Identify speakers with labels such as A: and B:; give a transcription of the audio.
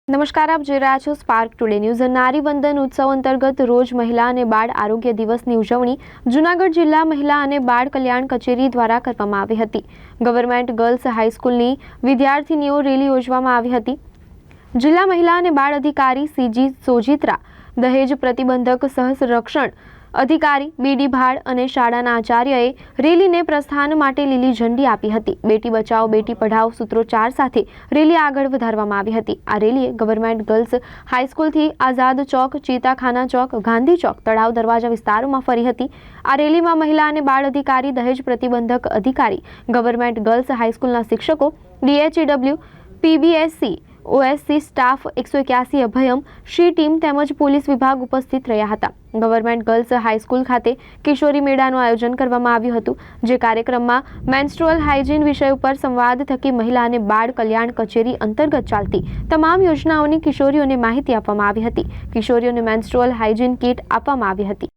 A: નમસ્કાર, આપ જોઈ રહ્યા છો સ્પાર્ક ટુડે ન્યૂઝ। નારી વંદન ઉત્સવ અંતર્ગત રોજ મહિલા અને બાળ આરોગ્ય દિવસની ઉજવણી જૂનાગઢ જિલ્લા મહિલા અને બાળ કલ્યાણ કચેરી દ્વારા કરવામાં આવી હતી। ગવર્મેન્ટ ગર્લ્સ હાઈસ્કૂલની વિદ્યાર્થીનીઓ રેલી યોજવામાં આવી હતી। જિલ્લા મહિલા અને બાળ અધિકારી સીજી સોજિત્રા, દહેજ પ્રતિબંધક સહસંરક્ષણ અધિકારી બીડી ભાડ અને શાળાના આચાર્યએ રેલીને પ્રસ્થાન માટે લીલી ઝંડી આપી હતી। બેટી બચાવો બેટી પઢાઓ સૂત્રોચ્ચાર સાથે રેલી આગળ વધારવામાં આવી હતી। આ રેલીએ ગવર્મેન્ટ ગર્લ્સ હાઈસ્કૂલથી આઝાદ ચોક, ચીતાખાના ચોક, ગાંધી ચોક, તળાવ દરવાજા વિસ્તારોમાં ફરી હતી। આ રેલીમાં મહિલા અને બાળ અધિકારી, દહેજ પ્રતિબંધક અધિકારી, ગવર્મેન્ટ ગર્લ્સ હાઈસ્કૂલના શિક્ષકો, DHEW, PBSC, OSC staff, 181 Abhayam Shri team તેમજ પોલીસ વિભાગ ઉપસ્થિત રહ્યા હતા। ગવર્મેન્ટ ગર્લ્સ હાઈસ્કૂલ ખાતે કિશોરી મેળાનું આયોજન કરવામાં આવ્યું હતું, જે કાર્યક્રમમાં મેન્સ્ટ્રુઅલ હાઇજીન વિષય ઉપર સંવાદ થકી મહિલા અને બાળ કલ્યાણ કચેરી અંતર્ગત ચાલતી તમામ યોજનાઓની કિશોરીઓને માહિતી આપવામાં આવી હતી। કિશોરીઓને મેન્સ્ટ્રુઅલ હાઇજીન કીટ આપવામાં આવી હતી।